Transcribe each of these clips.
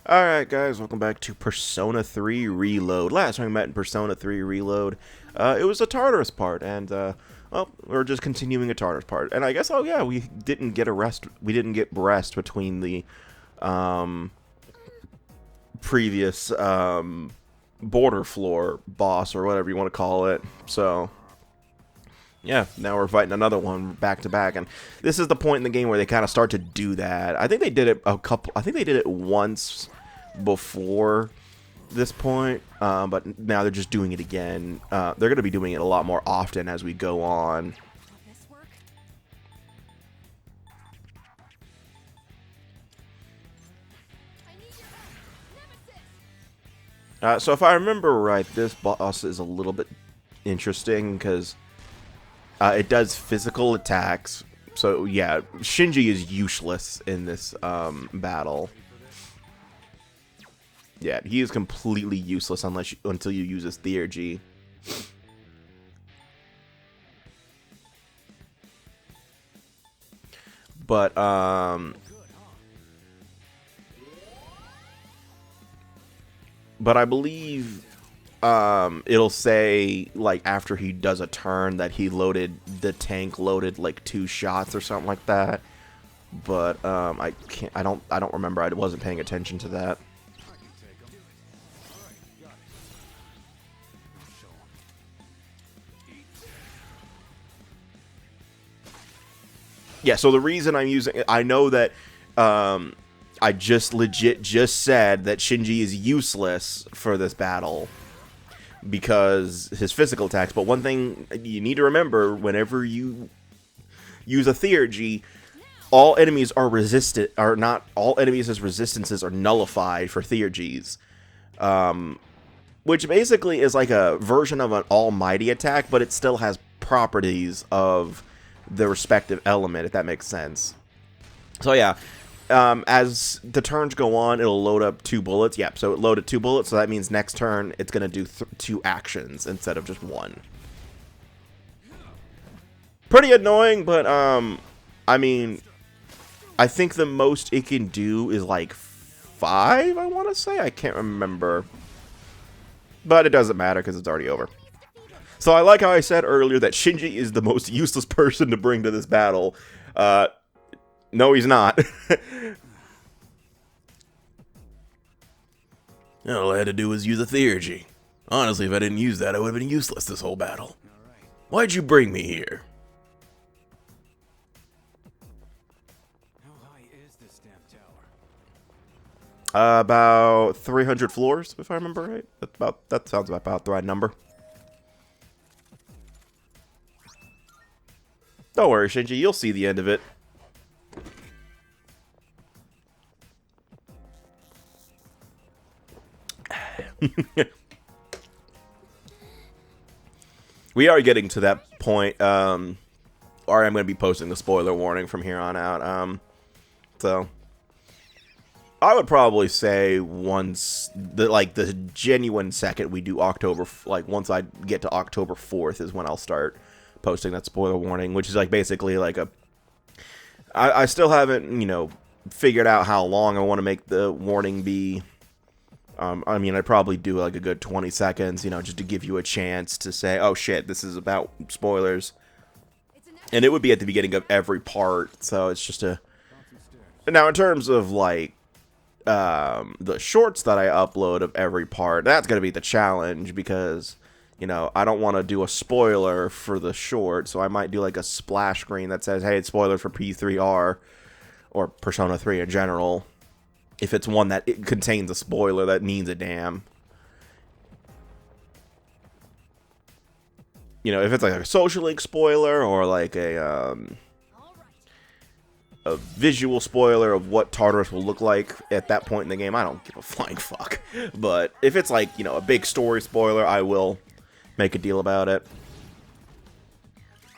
Alright guys, welcome back to Persona 3 Reload. Last time we met in Persona 3 Reload, it was a Tartarus part, and, well, we're just continuing a Tartarus part. And I guess, oh yeah, we didn't get rest between the, previous, border floor boss, or whatever you want to call it. So, yeah, now we're fighting another one back to back, and this is the point in the game where they kind of start to do that. I think they did it I think they did it once before this point, but now they're just doing it again. They're going to be doing it a lot more often as we go on. So if I remember right, this boss is a little bit interesting because it does physical attacks. So yeah, Shinji is useless in this battle. Yeah, he is completely useless until you use his theurgy. But I believe it'll say like after he does a turn that the tank loaded like 2 shots or something like that. But I don't remember. I wasn't paying attention to that. Yeah, so the reason I'm using it, I know that I just said that Shinji is useless for this battle because his physical attacks. But one thing you need to remember whenever you use a theurgy, all enemies are resistant, or not all enemies' resistances are nullified for theurgies. Which basically is like a version of an almighty attack, but it still has properties of the respective element, if that makes sense. So yeah, as the turns go on, it'll load up 2 bullets. Yep, so it loaded 2 bullets, so that means next turn it's going to do 2 actions instead of just 1. Pretty annoying, but I mean, I think the most it can do is like 5, I want to say. I can't remember. But it doesn't matter because it's already over. So I like how I said earlier that Shinji is the most useless person to bring to this battle. No, he's not. All I had to do was use a theurgy. Honestly, if I didn't use that, I would have been useless this whole battle. Why'd you bring me here? How high is this damn tower? About 300 floors, if I remember right. That sounds about the right number. Don't worry, Shinji, you'll see the end of it. We are getting to that point, or I'm going to be posting the spoiler warning from here on out. So I would probably say once the genuine second we do October, like once I get to October 4th is when I'll start posting that spoiler warning, which is like basically like I still haven't, figured out how long I want to make the warning be. I mean, I'd probably do like a good 20 seconds, just to give you a chance to say, oh shit, this is about spoilers. And it would be at the beginning of every part, so it's just a... Now, in terms of like the shorts that I upload of every part, that's going to be the challenge because... I don't want to do a spoiler for the short, so I might do like a splash screen that says, hey, it's spoiler for P3R, or Persona 3 in general. If it's one that it contains a spoiler, that means a damn. If it's like a social link spoiler, or like a visual spoiler of what Tartarus will look like at that point in the game, I don't give a flying fuck. But if it's like, a big story spoiler, I will make a deal about it.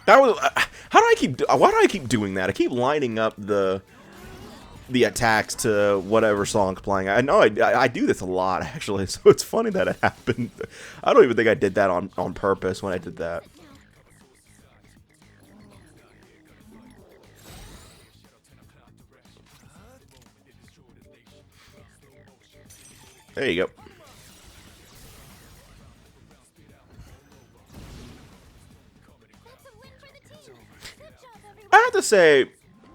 That was why do I keep doing that? I keep lining up the attacks to whatever song's playing. I know I do this a lot actually, so it's funny that it happened. I don't even think I did that on purpose when I did that. There you go. I have to say,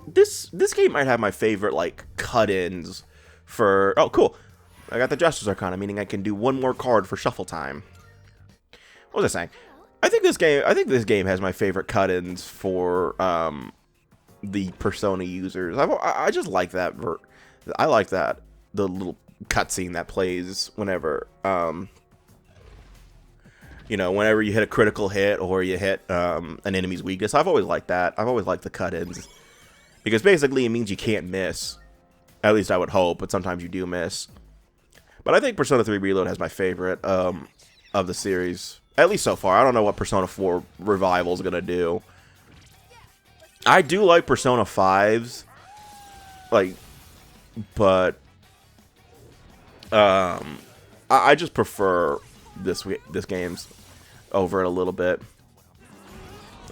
this game might have my favorite, like, cut-ins for... Oh, cool. I got the Justice Arcana, meaning I can do one more card for shuffle time. What was I saying? I think this game has my favorite cut-ins for the Persona users. I just like that. I like that, the little cutscene that plays whenever you know, whenever you hit a critical hit or you hit an enemy's weakness. I've always liked that. I've always liked the cut-ins because basically it means you can't miss. At least I would hope, but sometimes you do miss. But I think Persona 3 Reload has my favorite of the series. At least so far. I don't know what Persona 4 Revival is going to do. I do like Persona 5's. Like, but I just prefer this game's over it a little bit.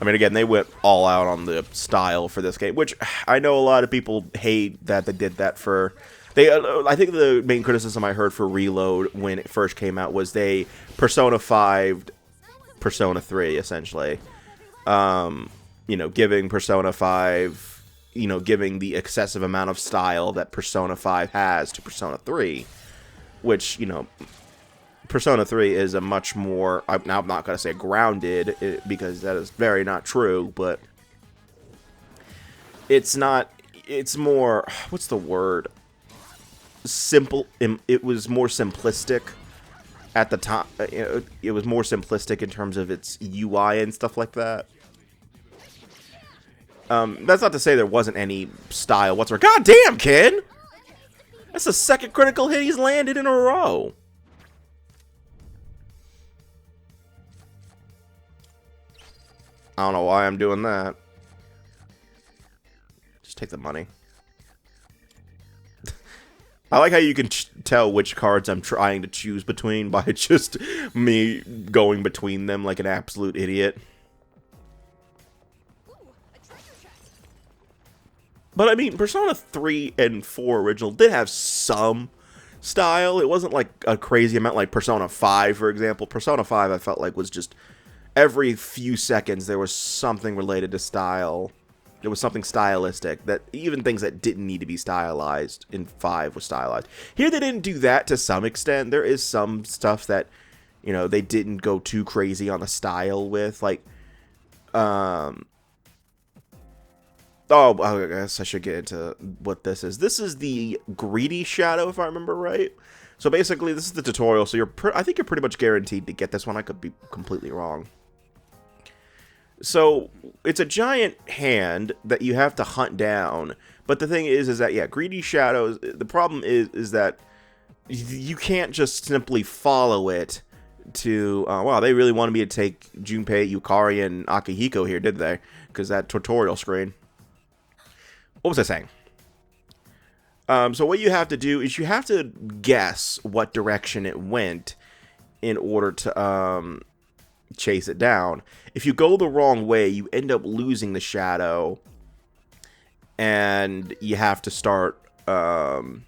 I mean, again, they went all out on the style for this game, which I know a lot of people hate that they did that for... I think the main criticism I heard for Reload when it first came out was they Persona 5'd Persona 3, essentially. You know, giving Persona 5, you know, giving the excessive amount of style that Persona 5 has to Persona 3, which, you know, Persona 3 is a much more, now I'm not going to say grounded, because that is very not true, but it's not, it's more, what's the word? Simple. It was more simplistic at the time. It was more simplistic in terms of its UI and stuff like that. That's not to say there wasn't any style whatsoever. God damn, kid! That's the second critical hit he's landed in a row. I don't know why I'm doing that. Just take the money. I like how you can tell which cards I'm trying to choose between by just me going between them like an absolute idiot. But I mean, Persona 3 and 4 original did have some style. It wasn't like a crazy amount like Persona 5, for example. Persona 5 I felt like was just every few seconds there was something related to style. There was something stylistic, that even things that didn't need to be stylized in 5 was stylized. Here they didn't do that to some extent. There is some stuff that, you know, they didn't go too crazy on the style with. Like, oh, I guess I should get into what this is. This is the Greedy Shadow, if I remember right. So basically, this is the tutorial. So I think you're pretty much guaranteed to get this one. I could be completely wrong. So it's a giant hand that you have to hunt down. But the thing is that, yeah, Greedy Shadows, the problem is that you can't just simply follow it to, wow, they really wanted me to take Junpei, Yukari, and Akihiko here, did they? Because that tutorial screen. What was I saying? So what you have to do is you have to guess what direction it went in order to chase it down. If you go the wrong way, you end up losing the shadow, and you have to start, and,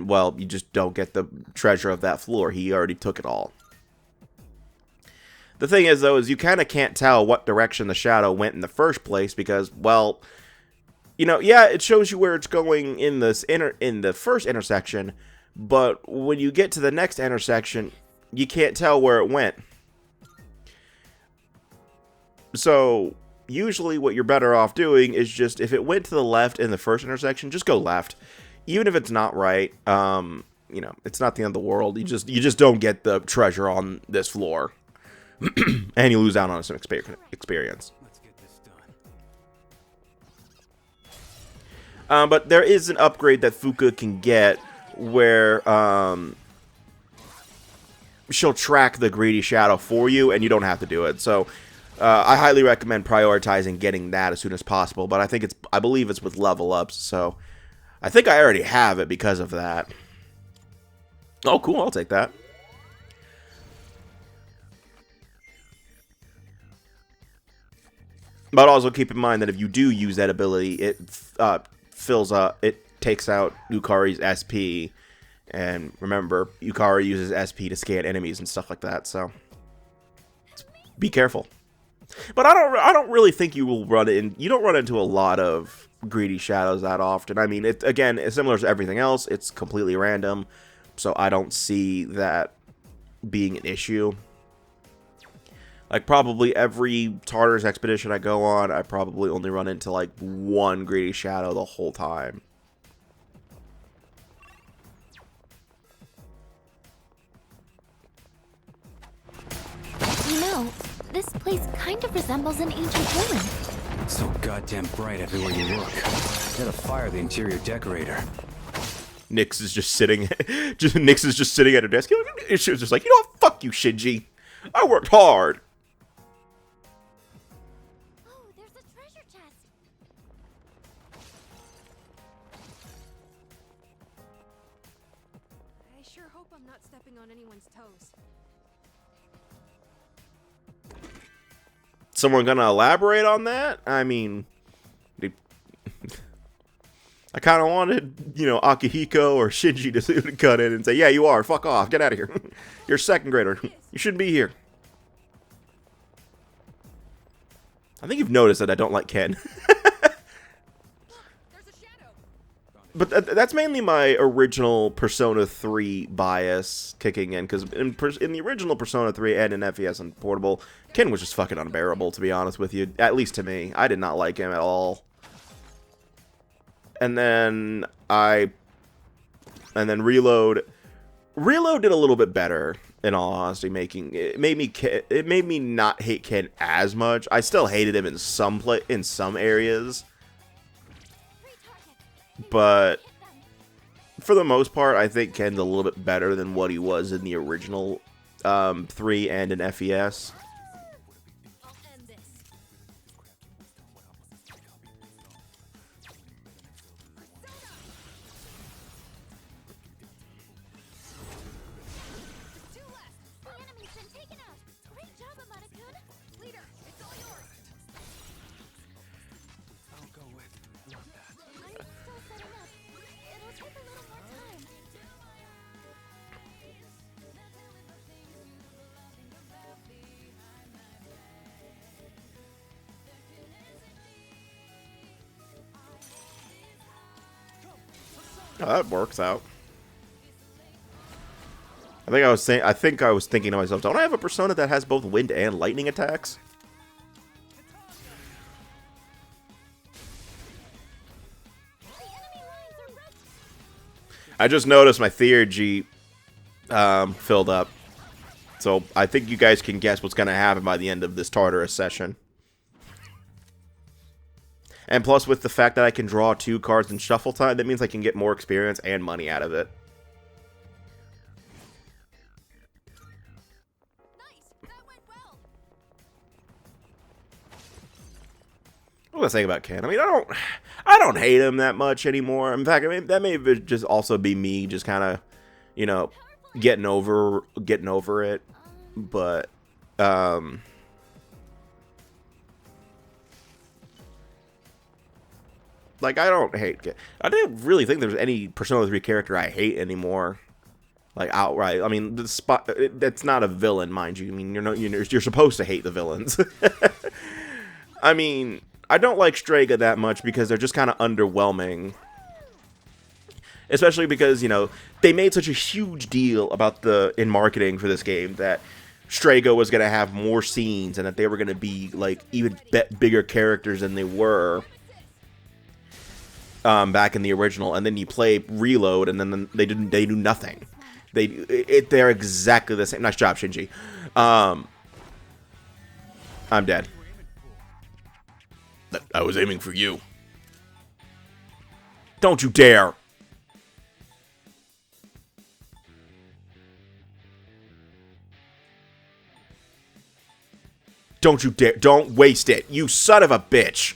well, you just don't get the treasure of that floor. He already took it all. The thing is, though, is you kind of can't tell what direction the shadow went in the first place because, well, you know, yeah, it shows you where it's going in this in the first intersection, but when you get to the next intersection, you can't tell where it went. So usually what you're better off doing is just, if it went to the left in the first intersection, just go left. Even if it's not right, you know, it's not the end of the world. You just don't get the treasure on this floor. And you lose out on some experience. Let's get this done. But there is an upgrade that Fuka can get where she'll track the Greedy Shadow for you, and you don't have to do it. So I highly recommend prioritizing getting that as soon as possible. But I believe it's with level ups, so I think I already have it because of that. Oh, cool! I'll take that. But also keep in mind that if you do use that ability, it fills up, it takes out Yukari's SP, And remember, Yukari uses SP to scan enemies and stuff like that, so be careful. But I don't really think you will you don't run into a lot of greedy shadows that often. I mean, again, it's similar to everything else. It's completely random, so I don't see that being an issue. Like, probably every Tartarus expedition I go on, I probably only run into, like, one greedy shadow the whole time. You know, this place kind of resembles an ancient ruin. So goddamn bright everywhere you look. Gotta fire the interior decorator. Nyx is just sitting at her desk. She was just like, you know what? Fuck you, Shinji. I worked hard. Oh, there's a treasure chest. I sure hope I'm not stepping on anyone's toes. Someone gonna elaborate on that? I mean, I kind of wanted, you know, Akihiko or Shinji to cut in and say, yeah, you are. Fuck off. Get out of here. You're a second grader. You shouldn't be here. I think you've noticed that I don't like Ken. But that's mainly my original Persona 3 bias kicking in, because in the original Persona 3 and in FES and Portable, Ken was just fucking unbearable, to be honest with you. At least to me. I did not like him at all. And then Reload did a little bit better, in all honesty. It made me not hate Ken as much. I still hated him in some areas, but for the most part, I think Ken's a little bit better than what he was in the original 3 and in FES. Oh, that works out. I think I was thinking to myself, don't I have a persona that has both wind and lightning attacks? I just noticed my Theurgy filled up. So I think you guys can guess what's going to happen by the end of this Tartarus session. And plus, with the fact that I can draw 2 cards in shuffle time, that means I can get more experience and money out of it. Nice. That went well. What was I saying about Ken? I mean, I don't hate him that much anymore. In fact, I mean, that may just also be me just kind of, you know, getting over it. But like, I don't hate Ken. I didn't really think there's any Persona 3 character I hate anymore. Like, outright. I mean, that's not a villain, mind you. I mean, you're supposed to hate the villains. I mean, I don't like Strega that much because they're just kind of underwhelming. Especially because, you know, they made such a huge deal about in marketing for this game that Strega was going to have more scenes and that they were going to be, like, even bigger characters than they were back in the original. And then you play Reload and then they do nothing. They're exactly the same. Nice job, Shinji. I'm dead. I was aiming for you. Don't you dare. Don't you dare. Don't waste it. You son of a bitch.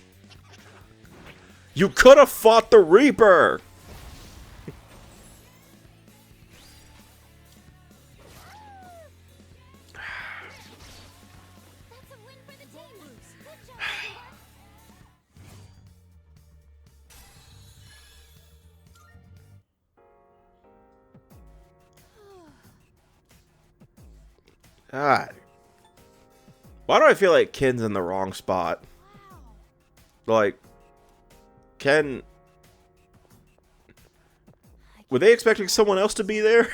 You could have fought the Reaper. God. Why do I feel like Ken's in the wrong spot? Like, Ken... Were they expecting someone else to be there?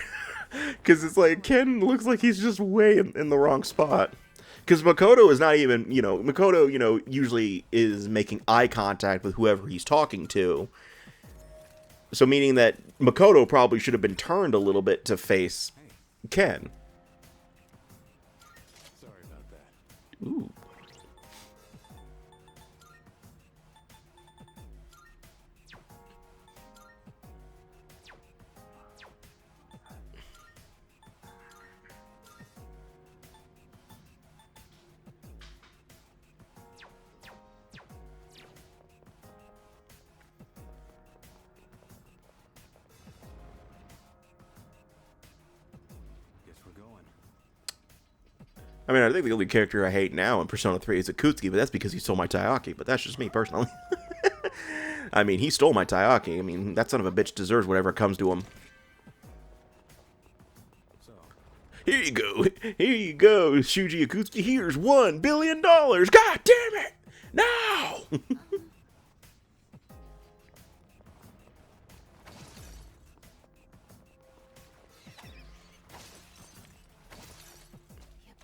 Because it's like, Ken looks like he's just way in the wrong spot. Because Makoto is not even, you know, Makoto, you know, usually is making eye contact with whoever he's talking to. So meaning that Makoto probably should have been turned a little bit to face Ken. Sorry about that. Ooh. Guess we're going. I mean, I think the only character I hate now in Persona 3 is Akutsuki, but that's because he stole my Taiyaki, but that's just me personally. I mean, he stole my Taiyaki. I mean, that son of a bitch deserves whatever comes to him. So, Here you go. Here you go, Shuji Akutsuki. Here's $1 billion. God damn it. No. The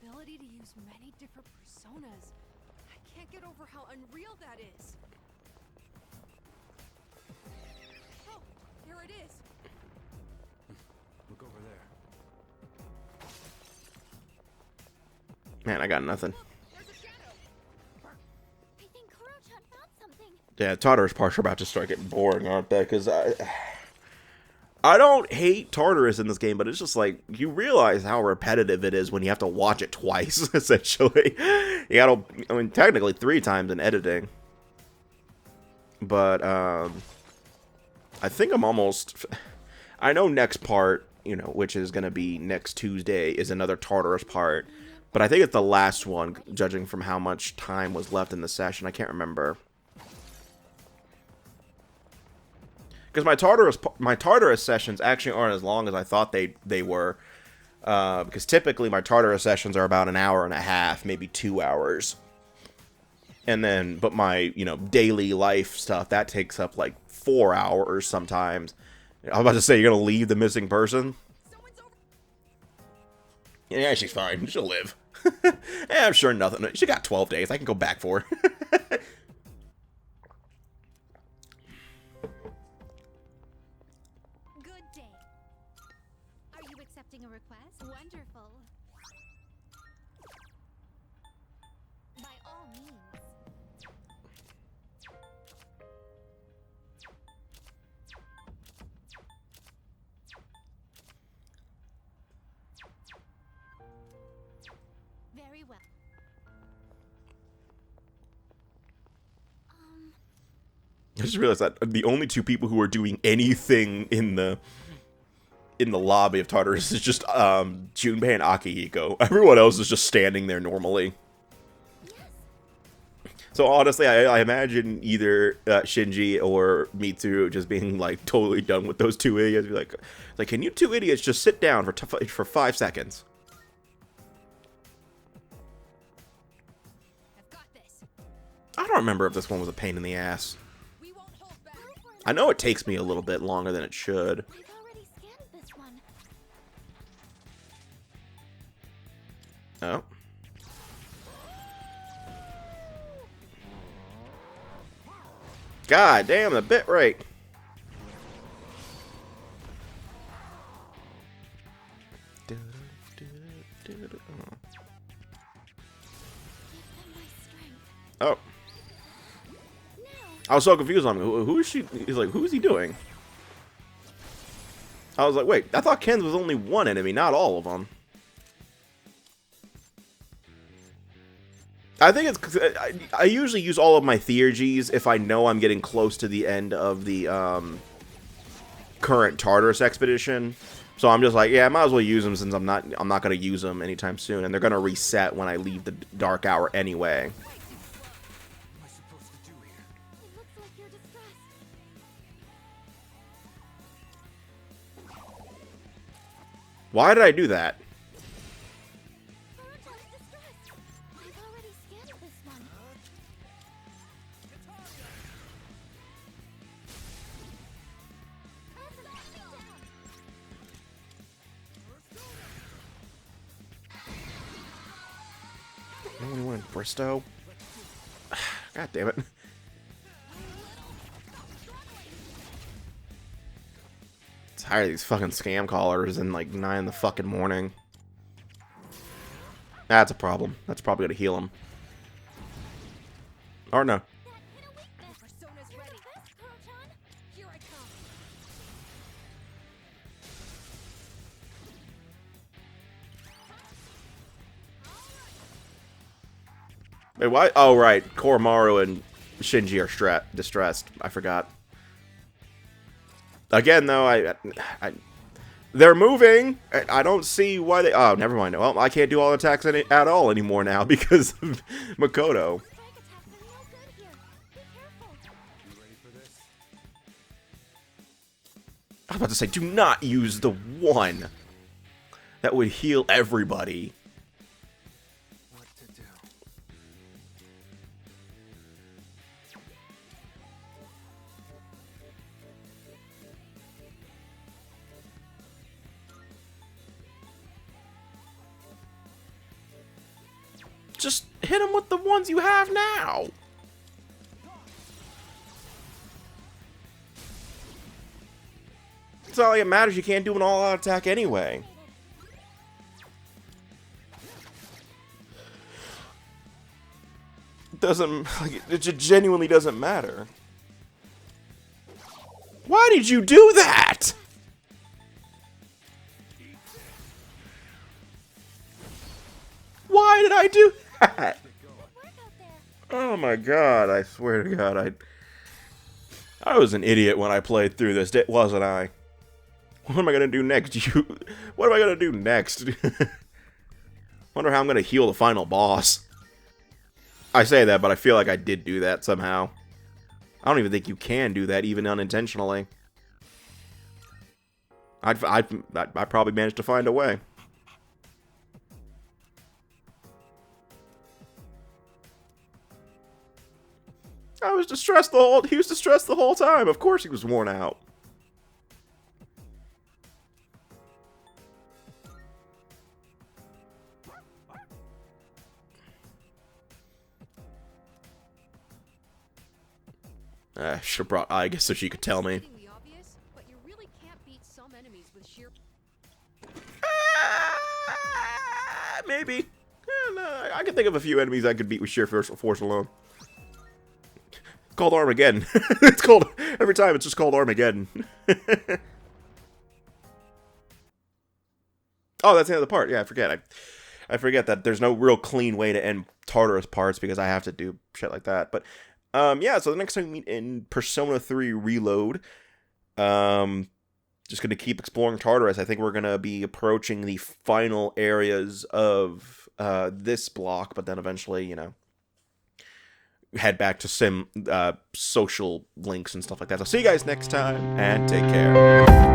ability to use many different personas. I can't get over how unreal that is. Oh, there it is. look over there. Man, I got nothing. Look, there's a shadow. I think Kuro-chan found something. Yeah, Tartarus parts are about to start getting boring, aren't they? Because I don't hate Tartarus in this game, but it's just like, you realize how repetitive it is when you have to watch it twice, essentially. You gotta, I mean, technically 3 times in editing. But, I think I'm almost, I know next part, you know, which is going to be next Tuesday, is another Tartarus part. But I think it's the last one, judging from how much time was left in the session. I can't remember. Because my Tartarus sessions actually aren't as long as I thought they were. Because typically my Tartarus sessions are about an hour and a half, maybe 2 hours. And then, but my, you know, daily life stuff, that takes up like 4 hours sometimes. I was about to say, you're going to leave the missing person? Someone's over. Yeah, she's fine. She'll live. Yeah, I'm sure nothing. She got 12 days. I can go back for her. Good day. Are you accepting a request? Wonderful. By all means. Very well. I just realized that the only 2 people who are doing anything in the lobby of Tartarus is just Junpei and Akihiko. Everyone else is just standing there normally. So honestly, I imagine either Shinji or Mitsuru just being like totally done with those 2 idiots. Be like, can you 2 idiots just sit down for 5 seconds? I've got this. I don't remember if this one was a pain in the ass. We won't hold back. I know it takes me a little bit longer than it should. I've already scanned this one. Oh. God damn, the bit rate. Give them my strength. Oh. Now, I was so confused on who is she? He's like, who is he doing? I was like, wait, I thought Ken's was only one enemy, not all of them. I think it's 'cause I usually use all of my Theurgies if I know I'm getting close to the end of the current Tartarus expedition. So I'm just like, yeah, I might as well use them since I'm not going to use them anytime soon, and they're going to reset when I leave the dark hour anyway. What am I supposed to do here? it looks like you're distressed. Why did I do that? Kuro-chan, Bristow. God damn it. Tired of these fucking scam callers in like 9 in the fucking morning. That's a problem. That's probably gonna heal him. Or no. Persona's ready. Here I come. Wait, why? Oh, right. Koromaru and Shinji are distressed. I forgot. Again, though, they're moving. I don't see why they... Oh, never mind. Well, I can't do all attacks at all anymore now because of Makoto. I was about to say, do not use the one that would heal everybody. What to do? Just hit him with the ones you have now. It's not like it matters. You can't do an all-out attack anyway. It doesn't... Like, it just genuinely doesn't matter. Why did you do that? Why did I do that? Oh my god, I swear to god, I was an idiot when I played through this, wasn't I? What am I gonna do next? What am I gonna do next? Wonder how I'm gonna heal the final boss. I say that, but I feel like I did do that somehow. I don't even think you can do that, even unintentionally. I probably managed to find a way. I was distressed he was distressed the whole time. Of course he was worn out. Should have brought I guess so she could tell me. The obvious, but you really can't beat some enemies with sheer... Maybe. No, I can think of a few enemies I could beat with sheer force alone. It's called Armageddon. It's called... Every time it's just called Armageddon. Oh, that's the end of the part. Yeah, I forget. I forget that there's no real clean way to end Tartarus parts because I have to do shit like that. But, yeah, so the next time we meet in Persona 3 Reload, just going to keep exploring Tartarus. I think we're going to be approaching the final areas of this block, but then eventually, you know, head back to social links and stuff like that. So see you guys next time, and take care.